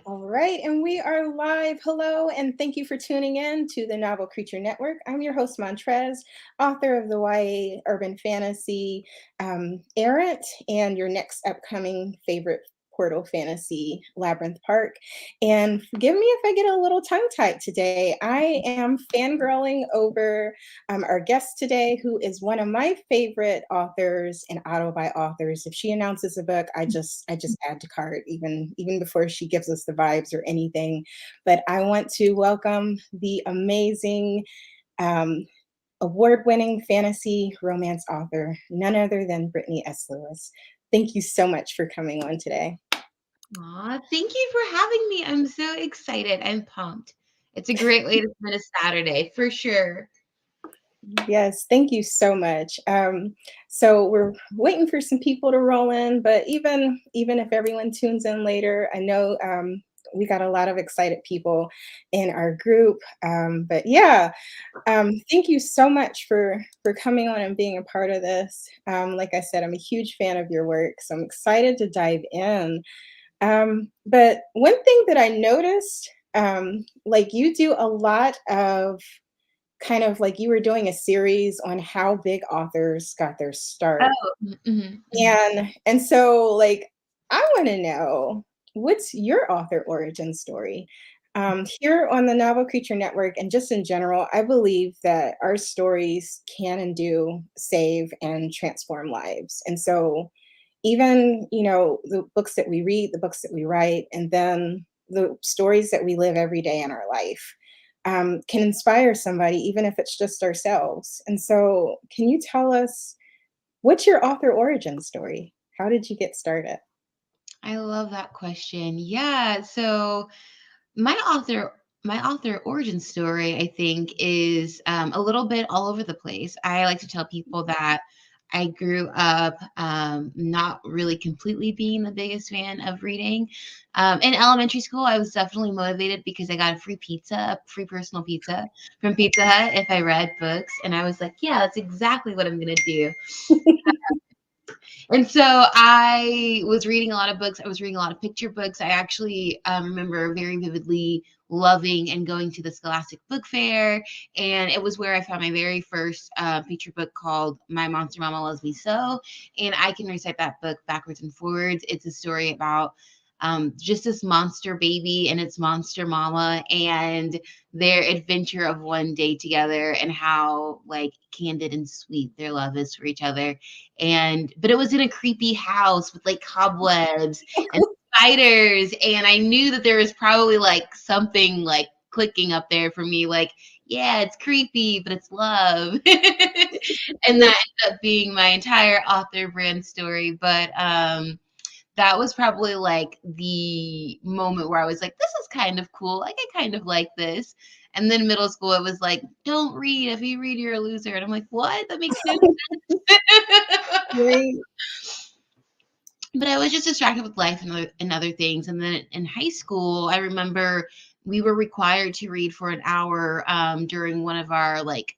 All right, and we are live. Hello, and thank you for tuning in to the Novel Creature Network. I'm your host, Montrez, author of the YA urban fantasy Errant, and your next upcoming favorite portal fantasy, Labyrinth Park. And forgive me if I get a little tongue tied today. I am fangirling over our guest today, who is one of my favorite authors and auto buy authors. If she announces a book, I just add to cart, even before she gives us the vibes or anything. But I want to welcome the amazing um, award-winning fantasy romance author, none other than Britney S. Lewis. Thank you so much for coming on today. Aw, thank you for having me. I'm so excited. I'm pumped. It's a great way to spend a Saturday for sure. Yes, thank you so much. So we're waiting for some people to roll in, but even if everyone tunes in later, I know we got a lot of excited people in our group. But yeah, thank you so much for coming on and being a part of this. Like I said, I'm a huge fan of your work, so I'm excited to dive in. But one thing that I noticed, like you do a lot of kind of like you were doing a series on how big authors got their start. Oh, mhm. And so like I want to know, what's your author origin story? Here on the Novel Creature Network and just in general, I believe that our stories can and do save and transform lives. And so even, the books that we read, the books that we write, and then the stories that we live every day in our life can inspire somebody, even if it's just ourselves. And so, can you tell us, what's your author origin story? How did you get started? I love that question. Yeah, so my author my author origin story, I think, is a little bit all over the place. I like to tell people that I grew up not really completely being the biggest fan of reading. In elementary school, I was definitely motivated because I got a free pizza, a free personal pizza from Pizza Hut if I read books. And I was like, yeah, that's exactly what I'm going to do. And so I was reading a lot of books. I was reading a lot of picture books. I actually remember very vividly loving and going to the Scholastic Book Fair. And it was where I found my very first picture book called My Monster Mama Loves Me So. And I can recite that book backwards and forwards. It's a story about just this monster baby and its monster mama and their adventure of one day together and how like candid and sweet their love is for each other. And but it was in a creepy house with like cobwebs and spiders, and I knew that there was probably like something like clicking up there for me, like, yeah, it's creepy, but it's love. And that ended up being my entire author brand story. But that was probably like the moment where I was like, this is kind of cool. Like, I kind of like this. And then middle school, it was like, don't read. If you read, you're a loser. And I'm like, what? That makes no sense. Right. But I was just distracted with life and other things. And then in high school, I remember we were required to read for an hour during one of our like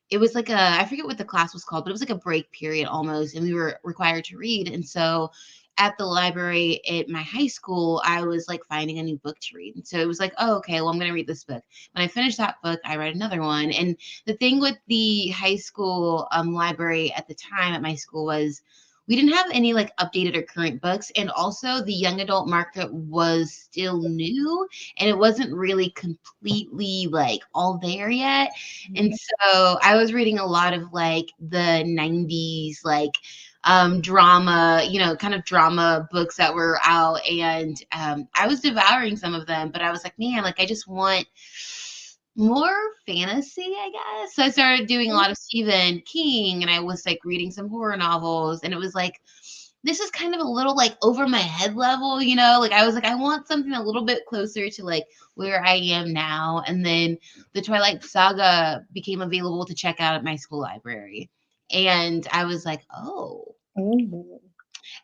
it was like a I forget what the class was called, but it was like a break period almost, and we were required to read. And so at the library at my high school, I was like finding a new book to read. And so it was like, oh, okay, well, I'm going to read this book. When I finished that book, I read another one. And the thing with the high school library at the time at my school was we didn't have any like updated or current books. And also the young adult market was still new and it wasn't really completely like all there yet. And so I was reading a lot of like the 90s, like drama, kind of drama books that were out. And I was devouring some of them, but I was like, man, like I just want more fantasy, I guess. So I started doing a lot of Stephen King and I was like reading some horror novels. And it was like, this is kind of a little like over my head level, like I was like, I want something a little bit closer to like where I am now. And then the Twilight Saga became available to check out at my school library. And I was like, oh. Mhm.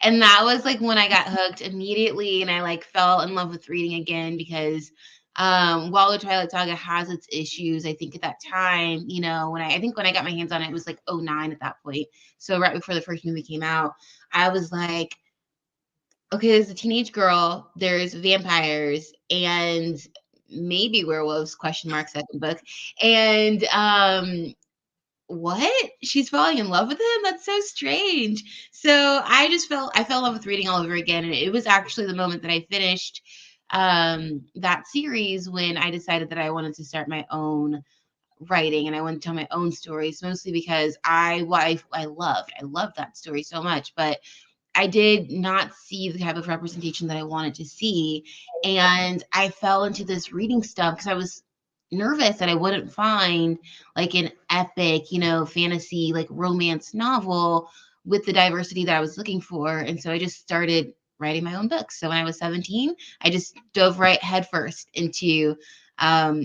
And that was like when I got hooked immediately and I like fell in love with reading again because while the Twilight Saga has its issues, I think at that time, when I got my hands on it, it was like '09 at that point. So right before the first movie came out, I was like, okay, there's a teenage girl, there's vampires, and maybe werewolves, question mark, second book. And what? She's falling in love with him? That's so strange. So I fell in love with reading all over again. And it was actually the moment that I finished that series when I decided that I wanted to start my own writing and I wanted to tell my own stories, mostly because I loved that story so much, but I did not see the type of representation that I wanted to see. And I fell into this reading stuff because I was nervous that I wouldn't find like an epic, fantasy, like romance novel with the diversity that I was looking for. And so I just started writing my own books. So when I was 17, I just dove right headfirst into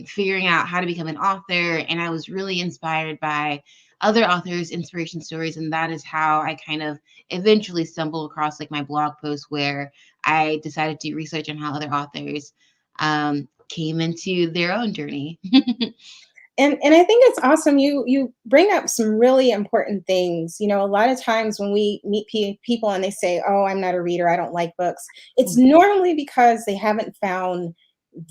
figuring out how to become an author. And I was really inspired by other authors' inspiration stories. And that is how I kind of eventually stumbled across like my blog post where I decided to do research on how other authors came into their own journey. And I think it's awesome. You bring up some really important things. You know, a lot of times when we meet people and they say, "Oh, I'm not a reader. I don't like books," it's normally because they haven't found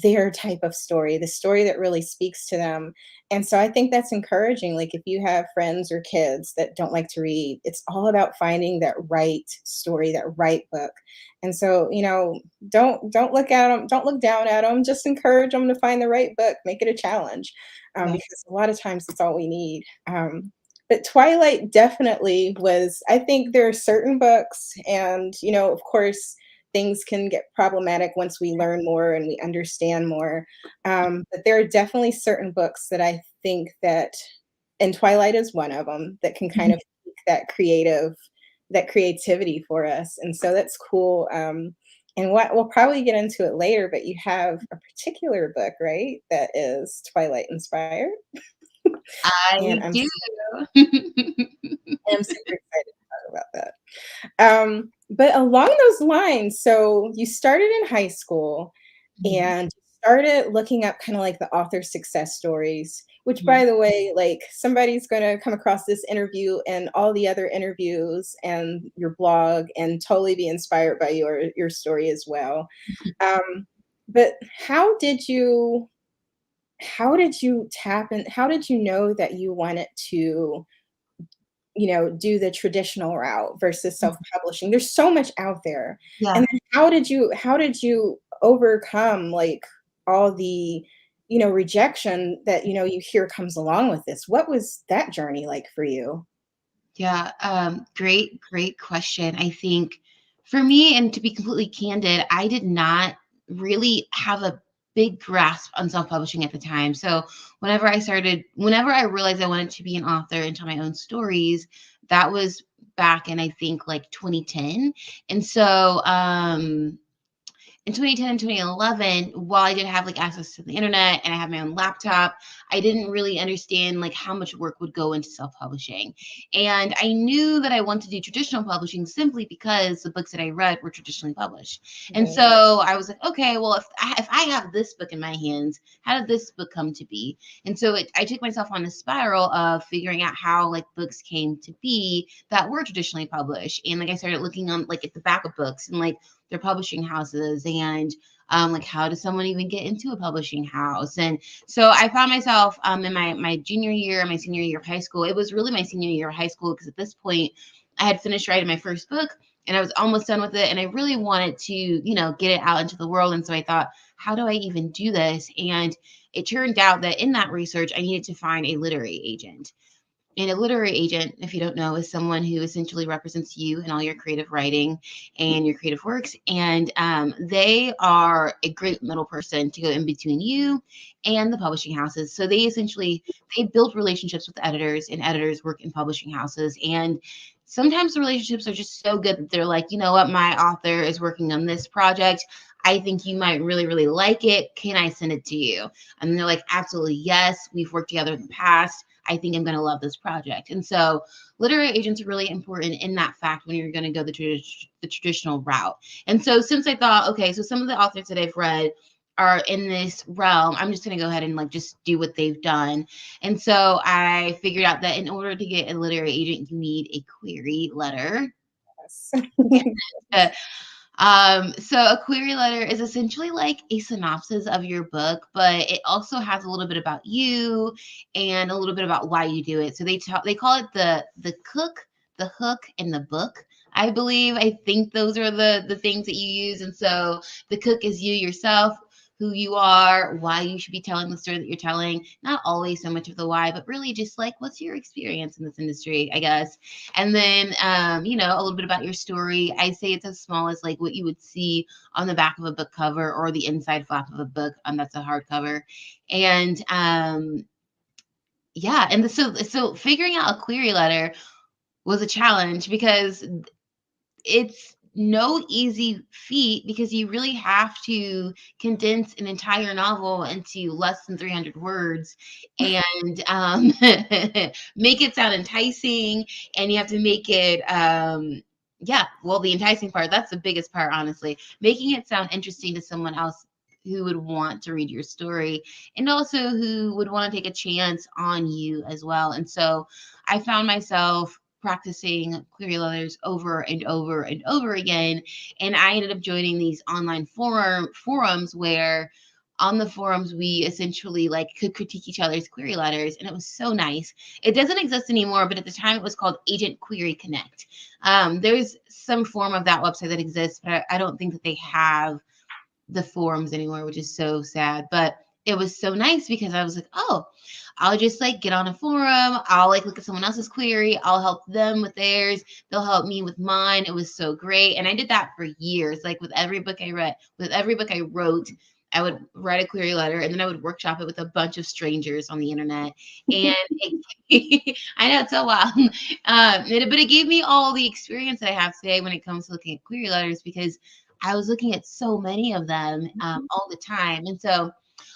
their type of story, the story that really speaks to them. And so I think that's encouraging. Like if you have friends or kids that don't like to read, it's all about finding that right story, that right book. And so, don't look at them, don't look down at them. Just encourage them to find the right book. Make it a challenge, Yeah. because a lot of times it's all we need. But Twilight definitely was. I think there are certain books, and of course, things can get problematic once we learn more and we understand more. But there are definitely certain books that I think that, and Twilight is one of them, that can kind of pique that creativity for us. And so that's cool. And what we'll probably get into it later, but you have a particular book, right, that is Twilight inspired. And I I'm do. I'm super excited to talk about that. But along those lines, so you started in high school Mhm, and started looking up kind of like the author success stories, which mhm. by the way, like somebody's going to come across this interview and all the other interviews and your blog and totally be inspired by your story as well. Um, but how did you know that you wanted to do the traditional route versus self-publishing? There's so much out there. Yeah. And then how did you overcome like all the, rejection that, you hear comes along with this? What was that journey like for you? Yeah, great question. I think for me, and to be completely candid, I did not really have a big grasp on self-publishing at the time. So whenever I realized I wanted to be an author and tell my own stories, that was back in I think like 2010. And so in 2010 and 2011, while I did have like access to the internet and I had my own laptop, I didn't really understand like how much work would go into self-publishing. And I knew that I wanted to do traditional publishing simply because the books that I read were traditionally published. And Right. so I was like, okay, well, if I have this book in my hands, how did this book come to be? And so I took myself on a spiral of figuring out how like books came to be that were traditionally published. And like I started looking on like at the back of books and like their publishing houses and like how does someone even get into a publishing house. And so I found myself in my junior year, my senior year of high school. It was really my senior year of high school because at this point I had finished writing my first book and I was almost done with it, and I really wanted to get it out into the world. And so I thought, how do I even do this? And it turned out that in that research I needed to find a literary agent. And a literary agent, if you don't know, is someone who essentially represents you in all your creative writing and your creative works. And they are a great middle person to go in between you and the publishing houses. So they build relationships with editors, and editors work in publishing houses. And sometimes the relationships are just so good that they're like, you know what, my author is working on this project. I think you might really, really like it. Can I send it to you? And they're like, absolutely, yes. We've worked together in the past. I think I'm going to love this project. And so literary agents are really important in that fact when you're going to go the traditional route. And so since I thought, okay, so some of the authors that I've read are in this realm, I'm just going to go ahead and like just do what they've done. And so I figured out that in order to get a literary agent, you need a query letter. Yes. So a query letter is essentially like a synopsis of your book, but it also has a little bit about you and a little bit about why you do it. So they call it the cook, the hook, and the book. I believe. I think those are the things that you use. And so the cook is you yourself, who you are, why you should be telling the story that you're telling. Not always so much of the why, but really just like what's your experience in this industry, I guess. And then, a little bit about your story. I say it's as small as like what you would see on the back of a book cover or the inside flap of a book. That's a hardcover. And yeah, and so figuring out a query letter was a challenge because it's no easy feat because you really have to condense an entire novel into less than 300 words and make it sound enticing. And you have to make it, yeah, well, the enticing part, that's the biggest part, honestly, making it sound interesting to someone else who would want to read your story and also who would want to take a chance on you as well. And so I found myself practicing query letters over and over and over again. And I ended up joining these online forums where on the forums we essentially like could critique each other's query letters, and it was so nice. It doesn't exist anymore, but at the time it was called Agent Query Connect. There's some form of that website that exists, but I don't think that they have the forums anymore, which is so sad. But it was so nice because I was like, oh, I'll just like get on a forum. I'll like look at someone else's query. I'll help them with theirs. They'll help me with mine. It was so great. And I did that for years. Like with every book I read, with every book I wrote, I would write a query letter and then I would workshop it with a bunch of strangers on the internet. And I know it's so wild. But it gave me all the experience that I have today when it comes to looking at query letters because I was looking at so many of them all the time. And so,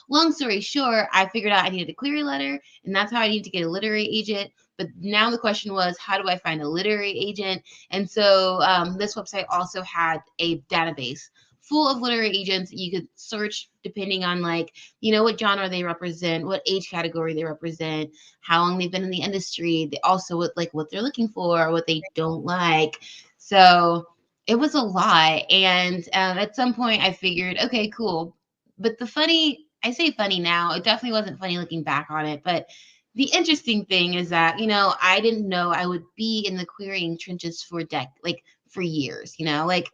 long story short, I figured out I needed a query letter, and that's how I needed to get a literary agent. But now the question was, how do I find a literary agent? And so, this website also had a database full of literary agents you could search depending on like what genre they represent, what age category they represent, how long they've been in the industry, they also what they're looking for, what they don't like. So it was a lot. And at some point I figured, okay, cool. But I say funny now, it definitely wasn't funny looking back on it. But the interesting thing is that, I didn't know I would be in the querying trenches for years, like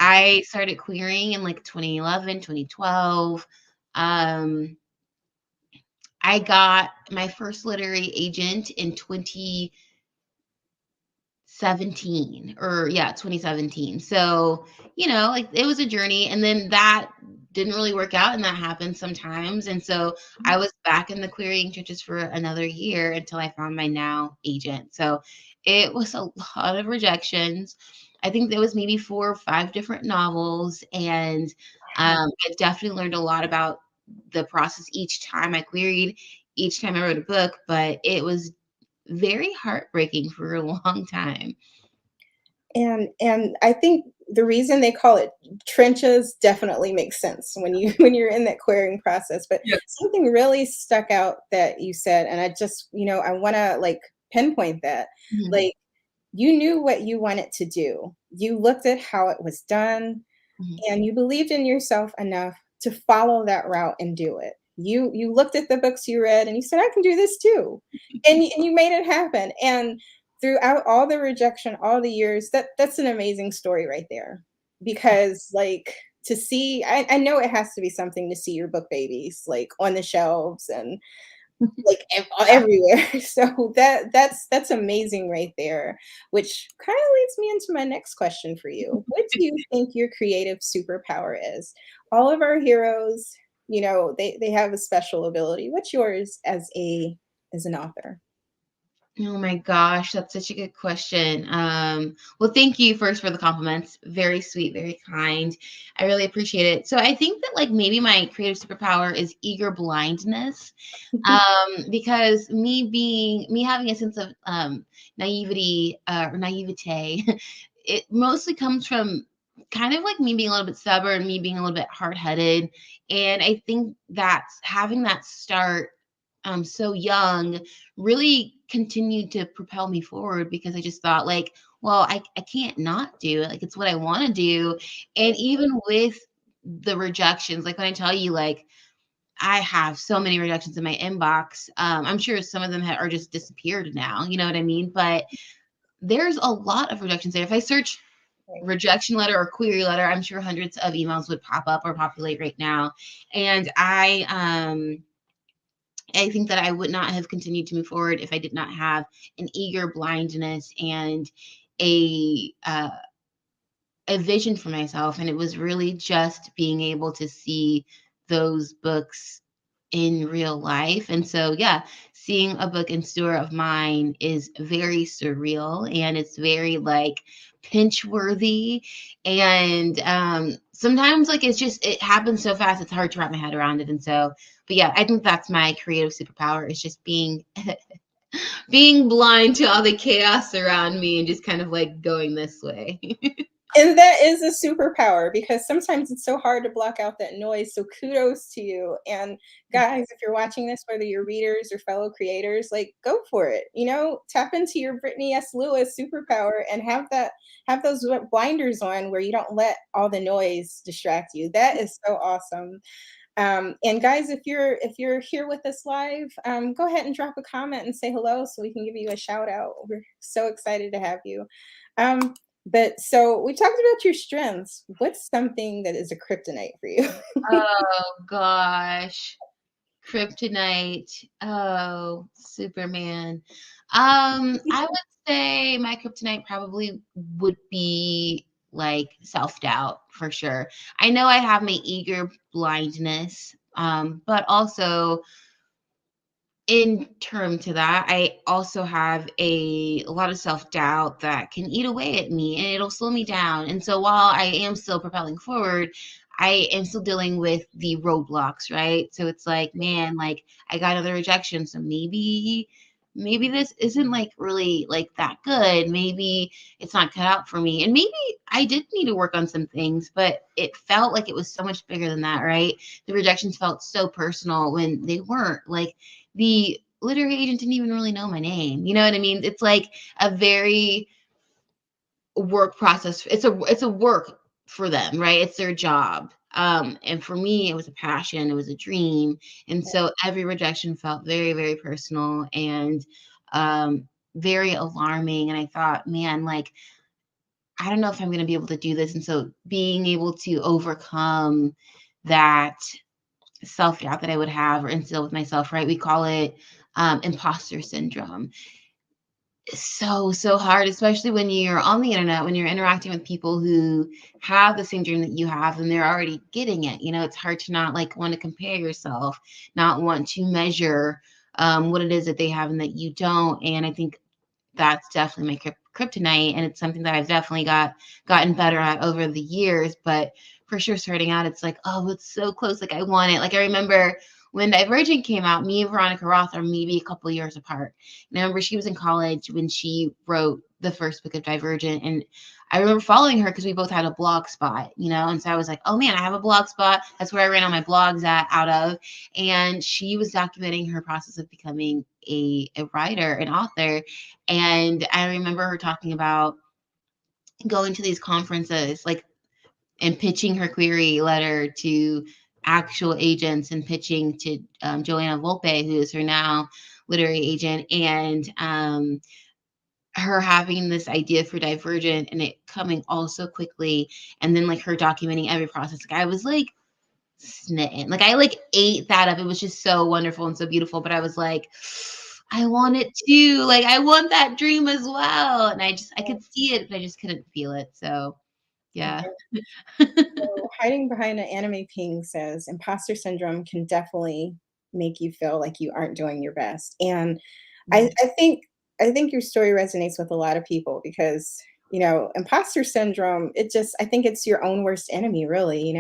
I started querying in like 2011, 2012. Um, I got my first literary agent in 2017 or yeah 2017. So like it was a journey, and then that didn't really work out, and that happens sometimes. And so I was back in the querying churches for another year until I found my now agent. So it was a lot of rejections. I think there was maybe 4 or 5 different novels, and I definitely learned a lot about the process each time I queried, each time I wrote a book. But it was very heartbreaking for a long time. And I think the reason they call it trenches definitely makes sense when you when you're in that querying process. But Yes. something really stuck out that you said, and I just, I want to like pinpoint that. Mhm, Like you knew what you wanted to do. You looked at how it was done mhm. and you believed in yourself enough to follow that route and do it. You looked at the books you read and you said, "I can do this too," and you made it happen. And throughout all the rejection, all the years, that's an amazing story right there. Because like to see, I know it has to be something to see your book babies like on the shelves and like everywhere. So that's amazing right there, which kind of leads me into my next question for you. What do you think your creative superpower is? All of our heroes, they have a special ability. What's yours as an author? Oh my gosh, that's such a good question. Well, thank you first for the compliments. Very sweet, very kind. I really appreciate it. So I think that like maybe my creative superpower is eager blindness. Because me having a sense of naivety or naivete, it mostly comes from kind of like me being a little bit stubborn, me being a little bit hard-headed. And I think that having that start so young really continued to propel me forward because I just thought like, well, I can't not do it. Like, it's what I want to do. And even with the rejections, like when I tell you, like, I have so many rejections in my inbox. I'm sure some of them are just disappeared now. You know what I mean? But there's a lot of rejections there. If I search Right. rejection letter or query letter, I'm sure hundreds of emails would pop up or populate right now. And I think that I would not have continued to move forward if I did not have an eager blindness and a a vision for myself. And it was really just being able to see those books in real life. And so, yeah, seeing a book in store of mine is very surreal, and it's very like pinch worthy. And sometimes, like, it happens so fast, it's hard to wrap my head around it. And so, but yeah, I think that's my creative superpower, is just being being blind to all the chaos around me and just kind of like going this way. And that is a superpower because sometimes it's so hard to block out that noise. So kudos to you. And guys, if you're watching this, whether you're readers or fellow creators, like go for it. You know, tap into your Britney S. Lewis superpower and have those blinders on where you don't let all the noise distract you. That is so awesome. And guys, if you're here with us live, go ahead and drop a comment and say hello so we can give you a shout out. We're so excited to have you. Um, but so we talked about your strengths. What's something that is a kryptonite for you? Oh gosh. Kryptonite. Oh, Superman. I would say my kryptonite probably would be like self-doubt for sure. I know I have my eager blindness, but also in term to that, I also have a lot of self-doubt that can eat away at me, and it'll slow me down. And so while I am still propelling forward, I am still dealing with the roadblocks, right? So it's like, man, like I got another rejection, so maybe this isn't like really like that good. Maybe it's not cut out for me. And maybe I did need to work on some things, but it felt like it was so much bigger than that, right? The rejections felt so personal when they weren't. Like, the literary agent didn't even really know my name. You know what I mean? It's like a very work process. It's a work for them, right? It's their job. And for me, it was a passion, it was a dream. And so every rejection felt very, very personal and very alarming. And I thought, man, like, I don't know if I'm going to be able to do this. And so being able to overcome that self doubt that I would have or instill with myself, right? We call it imposter syndrome. It's so hard, especially when you're on the internet, when you're interacting with people who have the same dream that you have and they're already getting it. You know, it's hard to not like want to compare yourself, not want to measure what it is that they have and that you don't. And I think that's definitely my kryptonite, and it's something that I've definitely gotten better at over the years. But for sure, starting out, it's like, oh, it's so close. Like I want it. Like I remember when Divergent came out, me and Veronica Roth are maybe a couple of years apart. And I remember she was in college when she wrote the first book of Divergent, and I remember following her because we both had a blog spot, you know. And so I was like, oh man, I have a blog spot. That's where I ran all my blogs out of. And she was documenting her process of becoming a writer, an author. And I remember her talking about going to these conferences, like, and pitching her query letter to actual agents and pitching to Joanna Volpe, who is her now literary agent, and her having this idea for Divergent and it coming all so quickly, and then like her documenting every process. Like I was like smitten. Like I like ate that up. It was just so wonderful and so beautiful. But I was like, I want it too. Like I want that dream as well. And I could see it, but I just couldn't feel it. So yeah. So hiding behind an anime ping says imposter syndrome can definitely make you feel like you aren't doing your best. And I, Mhm. I think I think your story resonates with a lot of people because imposter syndrome. I think it's your own worst enemy, really.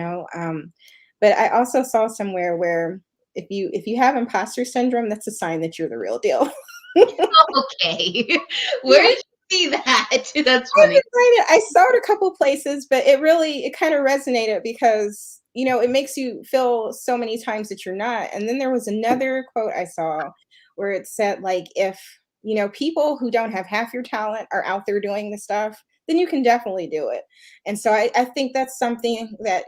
But I also saw somewhere where if you have imposter syndrome, that's a sign that you're the real deal. Okay. Where Yeah. did you see that? That's I funny. could find it. I saw it a couple places, but it kind of resonated because, it makes you feel so many times that you're not. And then there was another quote I saw where it said like people who don't have half your talent are out there doing the stuff, then you can definitely do it. And so I think that's something that,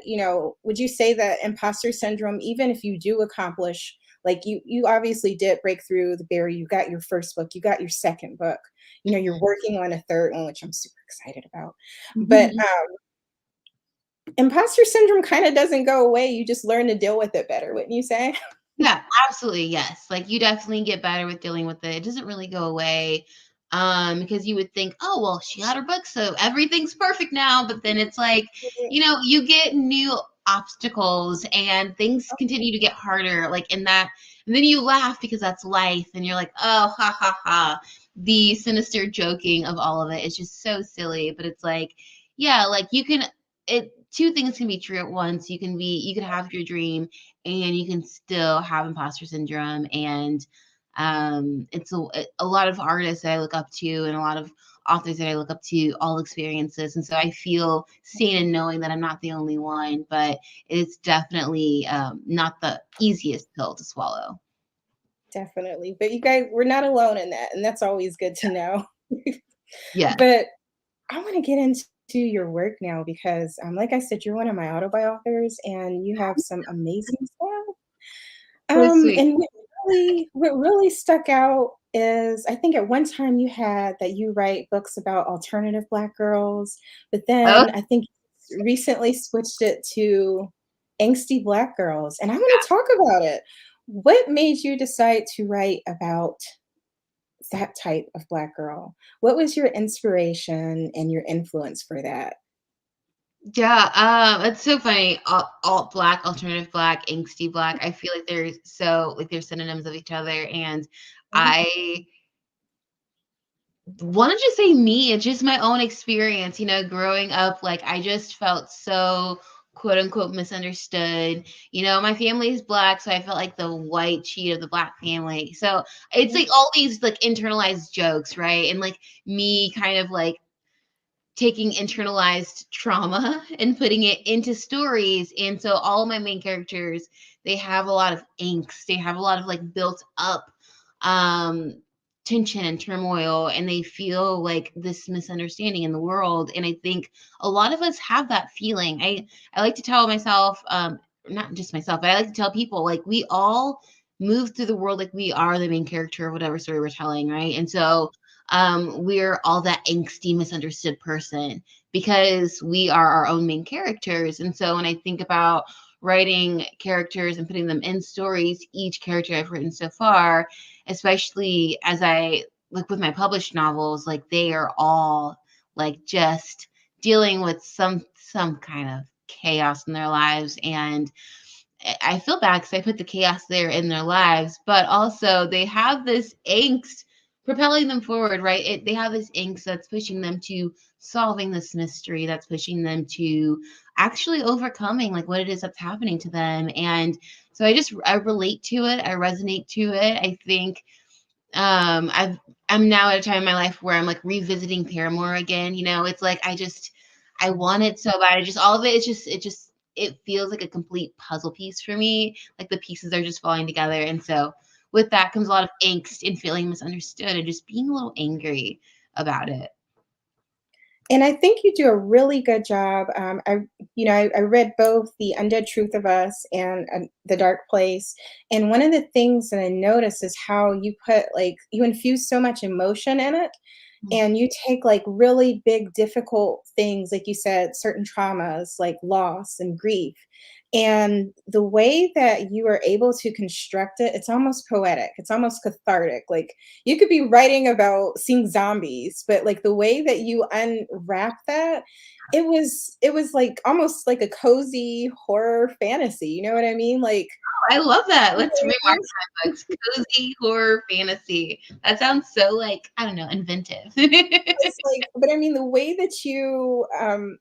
would you say that imposter syndrome, even if you do accomplish, like you obviously did break through the barrier, you got your first book, you got your second book, you're working on a third one, which I'm super excited about. But Mhm. imposter syndrome kind of doesn't go away. You just learn to deal with it better, wouldn't you say? Yeah, absolutely, yes. Like, you definitely get better with dealing with it. It doesn't really go away, because you would think, "Oh, well, she got her book, so everything's perfect now," but then it's like, you get new obstacles and things continue to get harder, like, in that and then you laugh because that's life, and you're like, "Oh, ha, ha, ha." The sinister joking of all of it is just so silly, but it's like, yeah, like, you can it 2 things can be true at once. You can have your dream and you can still have imposter syndrome. And it's a lot of artists that I look up to and a lot of authors that I look up to all experience this. And so I feel seen in knowing that I'm not the only one, but it's definitely not the easiest pill to swallow. Definitely. But you guys, we're not alone in that, and that's always good to know. Yeah. But I want to get into your work now because, like I said, you're one of my autobi authors, and you have some amazing stuff. So sweet. And what really stuck out is I think at one time you had that you write books about alternative Black girls, but Oh, then I think you recently switched it to angsty Black girls, and I want to talk about it. What made you decide to write about that type of Black girl? What was your inspiration and your influence for that? yeah. It's so funny. Alt black, alternative black, angsty black. I feel like they're synonyms of each other. And Mhm. I wanna just say me, it's just my own experience, growing up, like, I just felt so, quote, unquote, "misunderstood." My family's Black, so I felt like the white sheet of the Black family. So, it's, like, all these, like, internalized jokes, right? And, like, me kind of, like, taking internalized trauma and putting it into stories. And so all of my main characters, they have a lot of angst. They have a lot of like built up um tension and turmoil, and they feel like this misunderstanding in the world. And I think a lot of us have that feeling. I like to tell myself, not just myself, but I like to tell people like we all move through the world like we are the main character of whatever story we're telling, right? And so we're all that angsty, misunderstood person because we are our own main characters. And so when I think about writing characters and putting them in stories, each character I've written so far, especially as I like with my published novels, like they are all like just dealing with some kind of chaos in their lives. And I feel bad because I put the chaos there in their lives, but also they have this angst propelling them forward, right? They have this angst that's pushing them to solving this mystery, that's pushing them to actually overcoming like what it is that's happening to them. And so I relate to it, I resonate to it. I think I'm now at a time in my life where I'm like revisiting Paramore again. It's like I want it so bad. All of it is it feels like a complete puzzle piece for me. Like the pieces are just falling together. And so with that comes a lot of angst and feeling misunderstood and just being a little angry about it. And I think you do a really good job. I read both the Undead Truth of Us and The Dark Place. And one of the things that I noticed is how you infuse so much emotion in it, and you take like really big difficult things, like you said, certain traumas like loss and grief, and the way that you are able to construct it, it's almost poetic, it's almost cathartic. Like you could be writing about seeing zombies, but like the way that you unwrap that, it was like almost like a cozy horror fantasy, you know what I mean? Like I love that. you know Let's what I remark mean? my books. Cozy horror fantasy. That sounds so like, I don't know, inventive. It's like, but I mean, the way that you,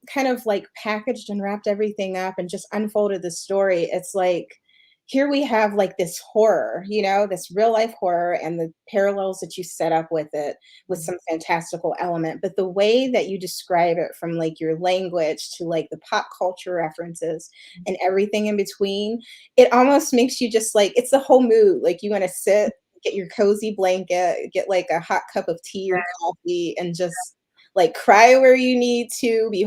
kind of, like, packaged and wrapped everything up and just unfolded the story, it's like, here we have, like, this horror, this real life horror and the parallels that you set up with it with some fantastical element, but the way that you describe it from, like, your language to, like, the pop culture references and everything in between, it almost makes you just, like it's the whole mood, like, you wanna sit get your cozy blanket, get like a hot cup of tea or coffee, and just like cry where you need to, be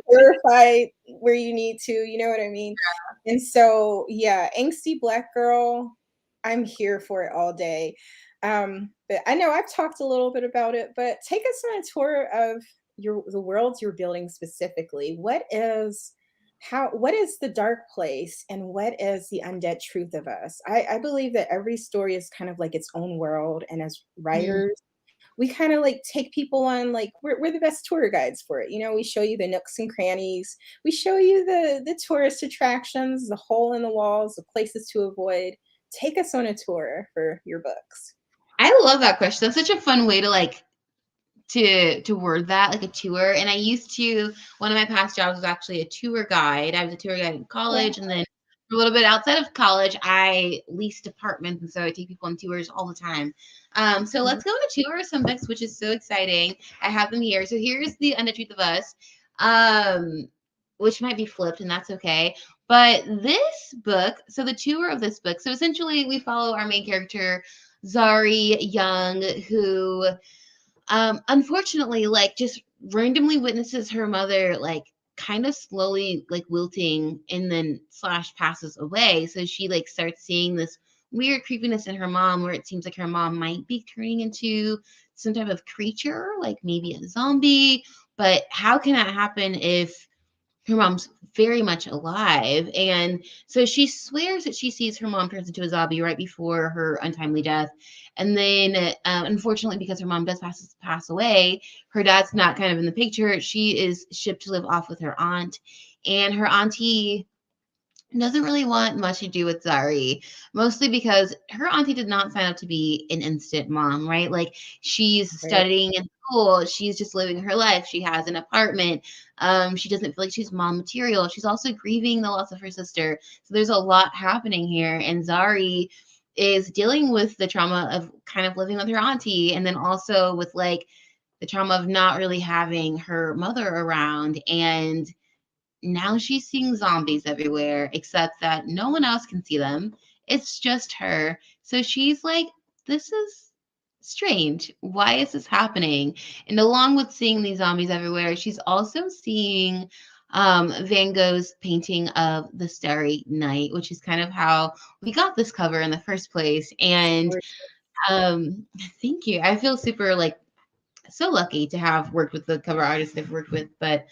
horrified where you need to, you know what I mean? And so, yeah, angsty Black girl, I'm here for it all day. But I know I've talked a little bit about it, but take us on a tour of the worlds you're building specifically. What is the dark place and what is the undead truth of us? I believe that every story is kind of like its own world, and as Mm. writers, we kind of like take people on, like we're the best tour guides for it. You know, we show you the nooks and crannies, we show you the tourist attractions, the hole in the walls, the places to avoid. Take us on a tour for your books. I love that question. That's such a fun way to like to word that, like a tour. And I used to, one of my past jobs was actually a tour guide. I was a tour guide in Wow. college, and then for a little bit outside of college, I leased apartments, and so I take people on tours all the time. So Mhm. let's go on a tour of some books, which is so exciting. I have them here. So here's the Undead Truth of Us, um, which might be flipped, and that's okay. But this book, so the tour of this book, so essentially we follow our main character, Zari Young, who unfortunately, like, just randomly witnesses her mother, like, kind of slowly, like, wilting and then slash passes away. So she, like, starts seeing this weird creepiness in her mom where it seems like her mom might be turning into some type of creature, like maybe a zombie. But how can that happen if her mom's very much alive? And so she swears that she sees her mom turns into a zombie right before her untimely death. And then, unfortunately, because her mom does pass away, her dad's not kind of in the picture. She is shipped to live off with her aunt, and her auntie doesn't really want much to do with Zari, mostly because her auntie did not sign up to be an instant mom, right? Like, she's Right. studying in school, she's just living her life, she has an apartment, she doesn't feel like she's mom material. She's also grieving the loss of her sister. So there's a lot happening here, and Zari is dealing with the trauma of kind of living with her auntie, and then also with like the trauma of not really having her mother around. And now she's seeing zombies everywhere, except that no one else can see them. It's just her. So she's like, this is strange. Why is this happening? And along with seeing these zombies everywhere, she's also seeing Van Gogh's painting of the Starry Night, which is kind of how we got this cover in the first place. And um, thank you. I feel super like so lucky to have worked with the cover artist I've worked with. But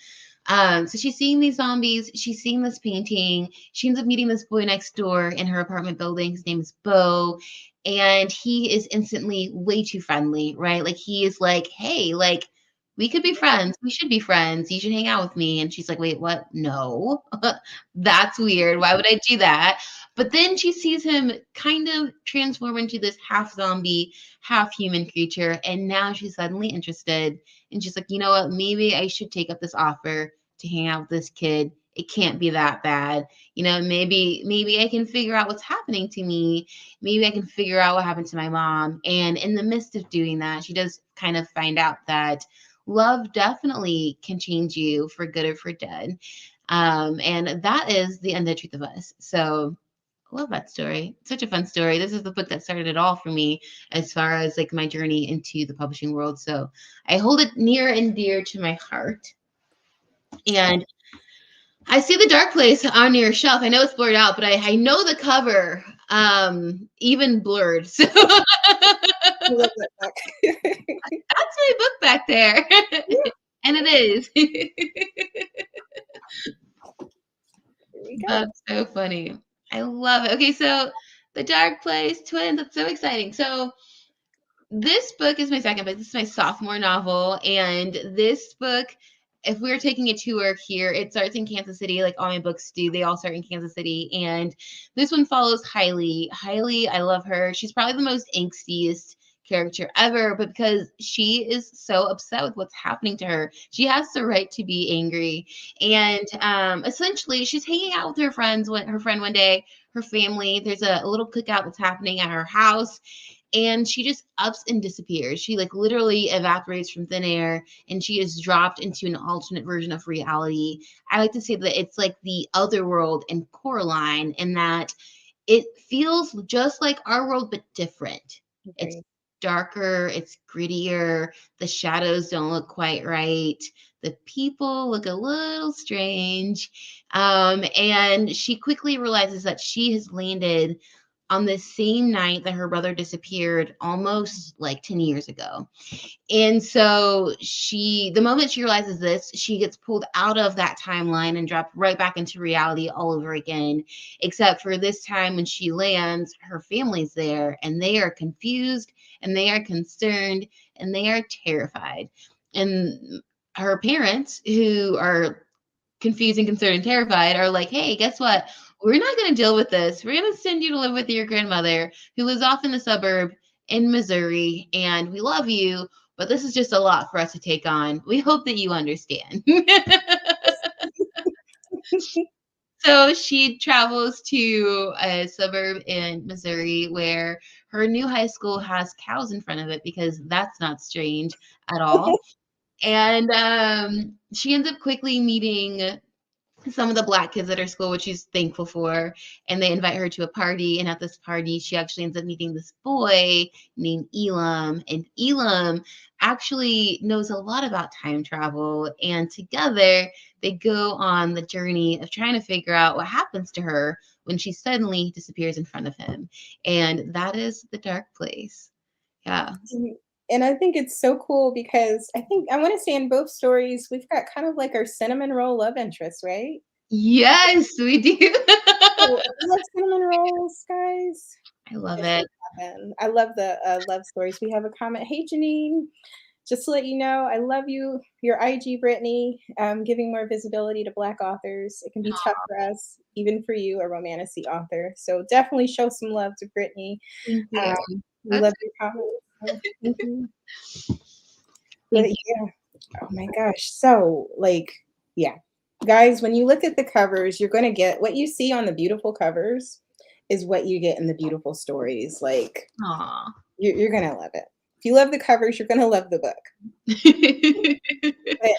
so she's seeing these zombies, she's seeing this painting, she ends up meeting this boy next door in her apartment building. His name is Bo, and he is instantly way too friendly, right? Like, he is like, hey, like, we could be friends, we should be friends, you should hang out with me. And she's like, wait, what? No. That's weird, why would I do that? But then she sees him kind of transform into this half zombie, half human creature, and now she's suddenly interested. And she's like, you know what? Maybe I should take up this offer to hang out with this kid. It can't be that bad. You know, maybe I can figure out what's happening to me. Maybe I can figure out what happened to my mom. And in the midst of doing that, she does kind of find out that love definitely can change you for good or for dead. And that is the undead truth of us. So love that story. Such a fun story. This is the book that started it all for me as far as like my journey into the publishing world. So I hold it near and dear to my heart. And I see the dark place on your shelf. I know it's blurred out, but I know the cover, even blurred. So I love that book. that's my book back there. And it is. Here we go. That's so funny. I love it. Okay, so the dark place, twins, that's so exciting. So this book is my second book. This is my sophomore novel. And this book, if we were taking a tour here, it starts in Kansas City, like all my books do. They all start in Kansas City. And this one follows Hailey. Hailey, I love her. She's probably the most angstiest character ever, but because she is so upset with what's happening to her, she has the right to be angry. And essentially, she's hanging out with her friends, her friend one day, her family. There's a little cookout that's happening at her house, and she just ups and disappears. She like literally evaporates from thin air, and she is dropped into an alternate version of reality. I like to say that it's like the other world in Coraline, in that it feels just like our world but different. It's Agreed. darker, it's grittier, the shadows don't look quite right. The people look a little strange. And she quickly realizes that she has landed on the same night that her brother disappeared almost like 10 years ago. And so the moment she realizes this, she gets pulled out of that timeline and dropped right back into reality all over again. Except for this time when she lands, her family's there and they are confused and they are concerned and they are terrified. And her parents, who are confused and concerned and terrified, are like, hey, guess what? We're not going to deal with this. We're going to send you to live with your grandmother who lives off in the suburb in Missouri. And we love you, but this is just a lot for us to take on. We hope that you understand. So she travels to a suburb in Missouri where her new high school has cows in front of it because that's not strange at all. And she ends up quickly meeting some of the black kids at her school, which she's thankful for. And they invite her to a party. And at this party, she actually ends up meeting this boy named Elam. And Elam actually knows a lot about time travel. And together, they go on the journey of trying to figure out what happens to her when she suddenly disappears in front of him. And that is the dark place. Yeah. Mm, and I think it's so cool because I think I wanna say in both stories, we've got kind of like our cinnamon roll love interest, right? Yes, we do. Oh, I love cinnamon rolls, guys. I love Make it. those happen. I love the, love stories. We have a comment. "Hey, Janine, just to let you know, I love you. Your IG, Brittany, giving more visibility to Black authors. It can be tough for us, even for you, a romantasy author. So definitely show some love to Brittany. Thank you. Um, we That's love your comments. So, mhm. But Thank you. yeah, oh my gosh. So, like, yeah. Guys, when you look at the covers, you're gonna get what you see on the beautiful covers is what you get in the beautiful stories. Like, Aw. you're gonna love it. If you love the covers, you're gonna love the book. But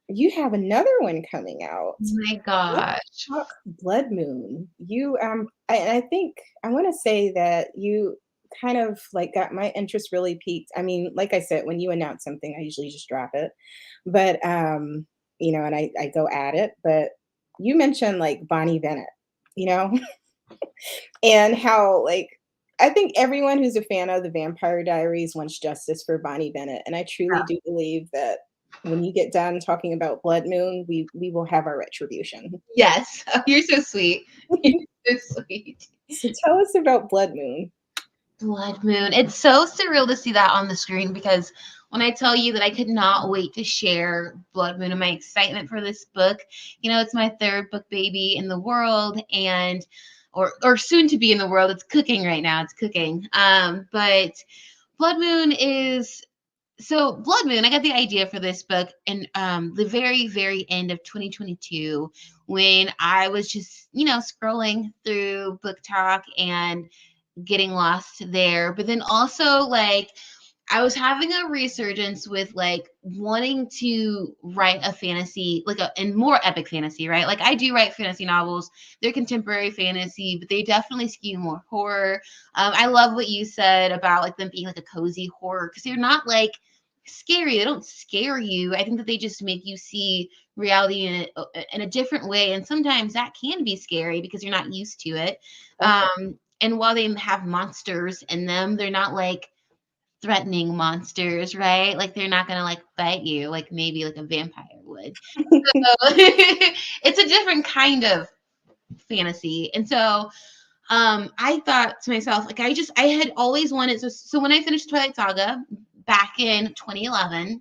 you have another one coming out. My Let's gosh. talk Blood Moon. You, I think I wanna say that you kind of, like, got my interest really peaked. I mean, like I said, when you announce something, I usually just drop it. But, and I go at it, but you mentioned, like, Bonnie Bennett, you know, and how, like, I think everyone who's a fan of The Vampire Diaries wants justice for Bonnie Bennett, and I truly do believe that when you get done talking about Blood Moon, we will have our retribution. Yes. Oh, you're so sweet. You're so sweet. So tell us about Blood Moon. Blood Moon. It's so surreal to see that on the screen because when I tell you that I could not wait to share Blood Moon and my excitement for this book, it's my third book baby in the world and or soon to be in the world. It's cooking right now. It's cooking. But Blood Moon is so Blood Moon, I got the idea for this book in the very, very end of 2022 when I was just, scrolling through Book Talk and getting lost there. But then also like I was having a resurgence with like wanting to write a fantasy, like and more epic fantasy, right? Like I do write fantasy novels. They're contemporary fantasy, but they definitely skew more horror. I love what you said about like them being like a cozy horror because they're not like scary. They don't scare you. I think that they just make you see reality in a different way. And sometimes that can be scary because you're not used to it. Okay. And while they have monsters in them, they're not like threatening monsters, right? Like they're not gonna like bite you, like maybe like a vampire would. So it's a different kind of fantasy. And so I thought to myself, like I had always wanted so when I finished Twilight Saga back in 2011,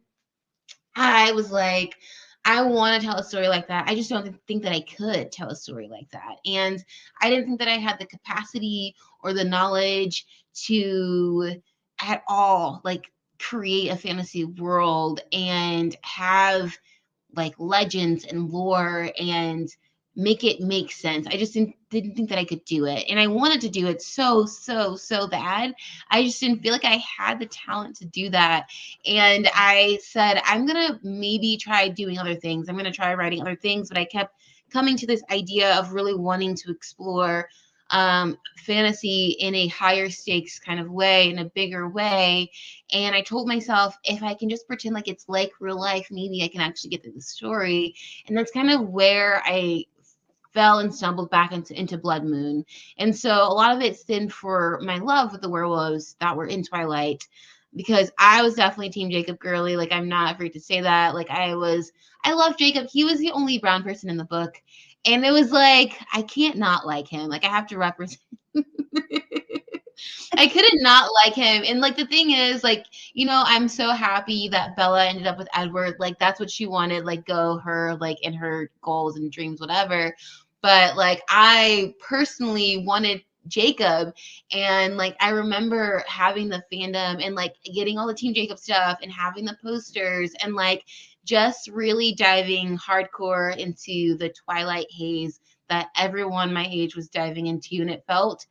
I was like, I want to tell a story like that. I just don't think that I could tell a story like that. And I didn't think that I had the capacity or the knowledge to at all like create a fantasy world and have like legends and lore and make it make sense. I just didn't think that I could do it. And I wanted to do it so, so, so bad. I just didn't feel like I had the talent to do that. And I said, I'm going to maybe try doing other things. I'm going to try writing other things. But I kept coming to this idea of really wanting to explore fantasy in a higher stakes kind of way, in a bigger way. And I told myself, if I can just pretend like it's like real life, maybe I can actually get through the story. And that's kind of where I fell and stumbled back into Blood Moon. And so a lot of it stemmed for my love with the werewolves that were in Twilight, because I was definitely Team Jacob girly. Like, I'm not afraid to say that. Like, I love Jacob. He was the only brown person in the book. And it was like, I can't not like him. Like, I have to represent. I couldn't not like him. And like the thing is, like, I'm so happy that Bella ended up with Edward. Like, that's what she wanted, like, go her, like, in her goals and dreams, whatever. But like, I personally wanted Jacob. And like, I remember having the fandom and like getting all the Team Jacob stuff and having the posters and like just really diving hardcore into the Twilight haze that everyone my age was diving into. And it felt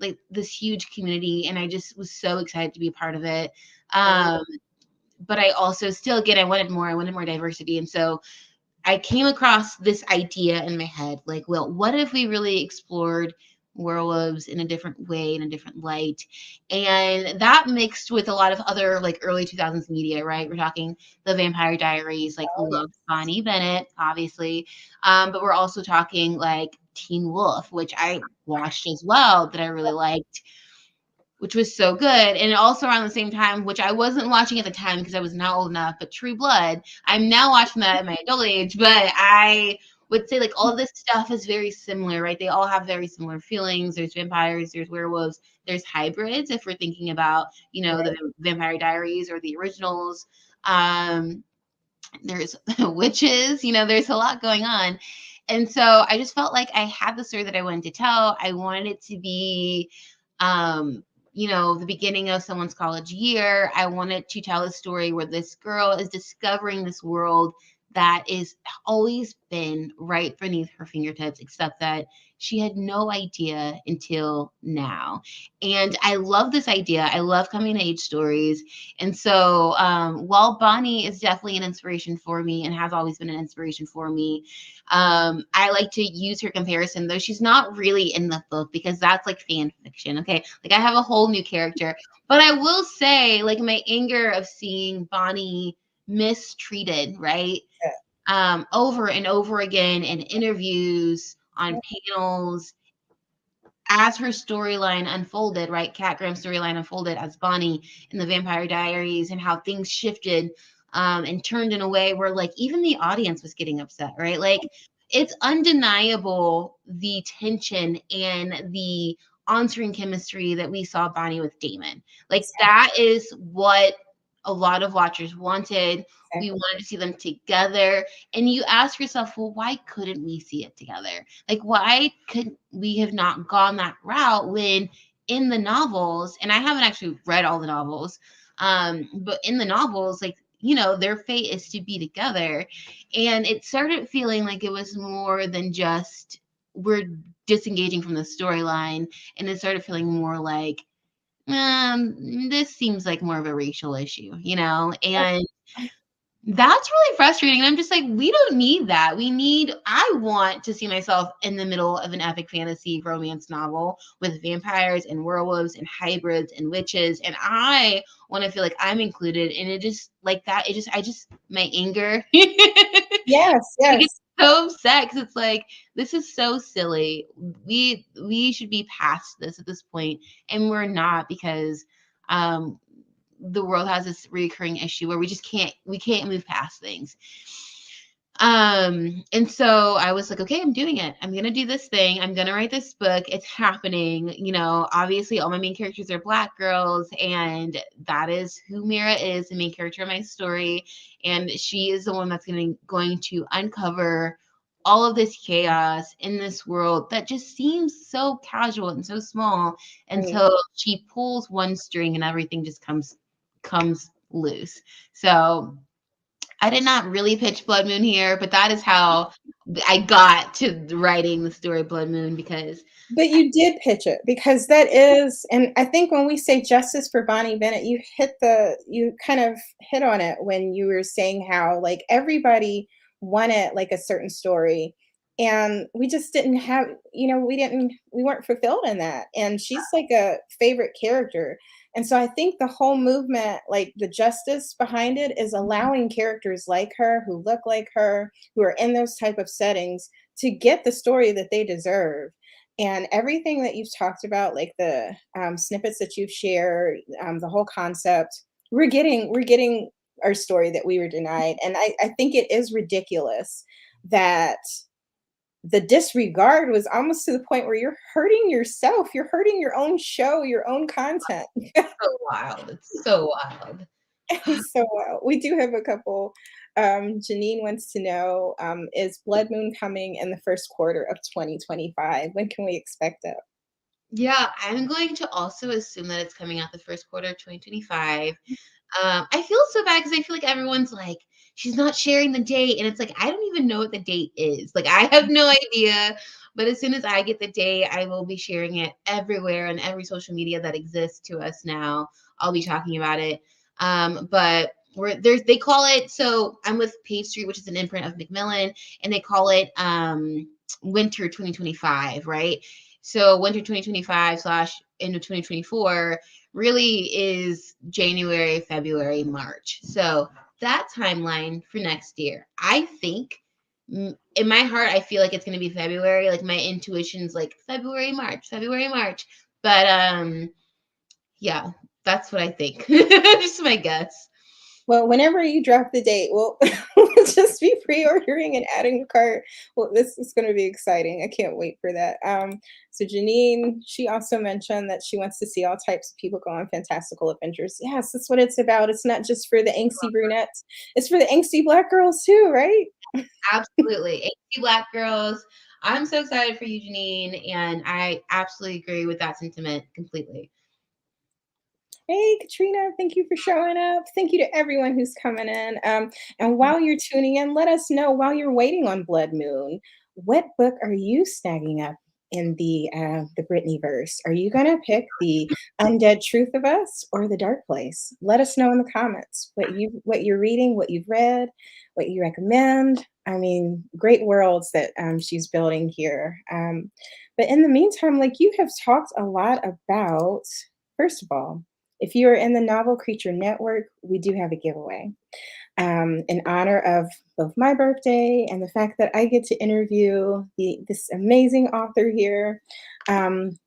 like this huge community, and I just was so excited to be a part of it. Right. Um, but I also still, again, I wanted more diversity. And so I came across this idea in my head, like, well, what if we really explored werewolves in a different way, in a different light? And that mixed with a lot of other like early 2000s media, right? We're talking the Vampire Diaries, like Oh, love yes. Bonnie Bennett, obviously. But we're also talking like Teen Wolf, which I watched as well, that I really liked, which was so good. And also around the same time, which I wasn't watching at the time because I was not old enough, but True Blood. I'm now watching that at my adult age, but I would say like all of this stuff is very similar, right? They all have very similar feelings. There's vampires, there's werewolves, there's hybrids, if we're thinking about, the Right. Vampire Diaries or the originals. There's witches, there's a lot going on. And so I just felt like I had the story that I wanted to tell. I wanted it to be, um, the beginning of someone's college year. I wanted to tell a story where this girl is discovering this world that is always been right beneath her fingertips, except that she had no idea until now. And I love this idea. I love coming of age stories. And so, while Bonnie is definitely an inspiration for me and has always been an inspiration for me, I like to use her comparison, though she's not really in the book because that's like fan fiction. Okay. Like, I have a whole new character, but I will say, like, my anger of seeing Bonnie mistreated, right? Yeah. Over and over again in interviews, on panels, as her storyline unfolded, right? Kat Graham's storyline unfolded as Bonnie in the Vampire Diaries, and how things shifted, and turned in a way where like even the audience was getting upset, right? Like, it's undeniable the tension and the on-screen chemistry that we saw Bonnie with Damon. Like, that is what a lot of watchers wanted. We Exactly. wanted to see them together. And you ask yourself, well, why couldn't we see it together? Like, why could we have not gone that route when in the novels, and I haven't actually read all the novels, but in the novels, like, their fate is to be together. And it started feeling like it was more than just we're disengaging from the storyline. And it started feeling more like, this seems like more of a racial issue, and that's really frustrating. And I'm just like, we don't need that. I want to see myself in the middle of an epic fantasy romance novel with vampires and werewolves and hybrids and witches. And I want to feel like I'm included. And it just like that. My anger. Yes, I get yes. so upset because it's like, this is so silly. We should be past this at this point, and we're not, because um the world has this recurring issue where we can't move past things. And so I was like, okay, I'm doing it. I'm gonna do this thing. I'm gonna write this book. It's happening. Obviously all my main characters are Black girls, and that is who Mira is, the main character of my story. And she is the one that's going to uncover all of this chaos in this world that just seems so casual and so small, Right. until she pulls one string and everything just comes loose. So I did not really pitch Blood Moon here, but that is how I got to writing the story Blood Moon, because But you did pitch it because that is, and I think when we say justice for Bonnie Bennett, you kind of hit on it when you were saying how like everybody wanted like a certain story. and we just didn't have, we weren't fulfilled in that, and she's like a favorite character. And so I think the whole movement, like the justice behind it, is allowing characters like her, who look like her, who are in those type of settings, to get the story that they deserve. And everything that you've talked about, like the snippets that you've shared, the whole concept, we're getting our story that we were denied. And I think it is ridiculous that the disregard was almost to the point where you're hurting yourself. You're hurting your own show, your own content. So wild. It's so wild. So we do have a couple. Janine wants to know, is Blood Moon coming in the first quarter of 2025? When can we expect it? Yeah, I'm going to also assume that it's coming out the first quarter of 2025. I feel so bad because I feel like everyone's like, she's not sharing the date. And it's like, I don't even know what the date is. Like, I have no idea. But as soon as I get the date, I will be sharing it everywhere and every social media that exists to us now. I'll be talking about it. But they call it, so I'm with Page Street, which is an imprint of Macmillan, and they call it winter 2025, right? So winter 2025 slash into 2024 really is January, February, March. So that timeline for next year, I think in my heart, I feel like it's going to be February. Like my intuition's like February, March, February, March. But yeah, that's what I think. Just my guess. Well, whenever you drop the date, we'll just be pre-ordering and adding a cart. Well, this is going to be exciting. I can't wait for that. So Janine, she also mentioned that she wants to see all types of people go on fantastical adventures. Yes, that's what it's about. It's not just for the angsty brunettes; it's for the angsty black girls too, right? Absolutely. 80 Black girls. I'm so excited for you, Janine, and I absolutely agree with that sentiment completely. Hey, Katrina, thank you for showing up. Thank you to everyone who's coming in. And while you're tuning in, let us know, while you're waiting on Blood Moon, what book are you snagging up in the Britney verse? Are you gonna pick the Undead Truth of Us or the Dark Place? Let us know in the comments what you're reading, what you've read, what you recommend. I mean, great worlds that she's building here. But in the meantime, like you have talked a lot about, first of all, if you are in the Novel Creature Network, we do have a giveaway in honor of both my birthday and the fact that I get to interview this amazing author here.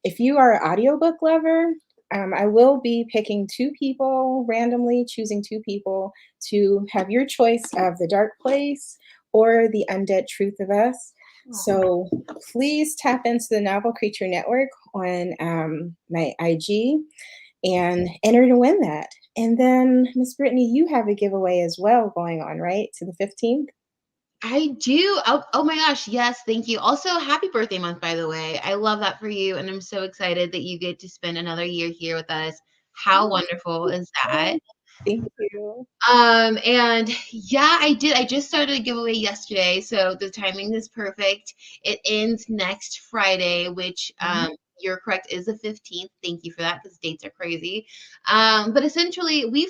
If you are an audiobook lover, I will be picking two people, randomly choosing two people to have your choice of The Dark Place or The Undead Truth of Us. So please tap into the Novel Creature Network on my IG and enter to win that. And then, Miss Brittany, you have a giveaway as well going on, right? To the 15th? I do. Oh my gosh. Yes. Thank you. Also, happy birthday month, by the way. I love that for you. And I'm so excited that you get to spend another year here with us. How wonderful is that? Thank you. And yeah, I did. I just started a giveaway yesterday, so the timing is perfect. It ends next Friday, which you're correct, is the 15th. Thank you for that, because dates are crazy. But essentially we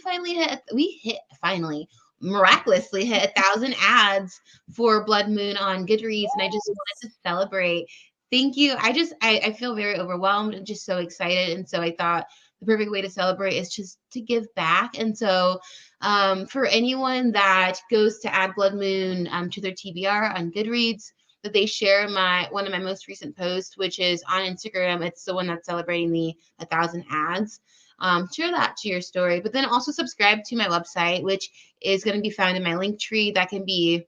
hit finally miraculously hit 1,000 ads for Blood Moon on Goodreads, and I just wanted to celebrate. Thank you. I feel very overwhelmed and just so excited. And so I thought the perfect way to celebrate is just to give back. And so for anyone that goes to add Blood Moon to their TBR on Goodreads, that they share one of my most recent posts, which is on Instagram. It's the one that's celebrating the 1,000 ads. Share that to your story, but then also subscribe to my website, which is going to be found in my link tree. That can be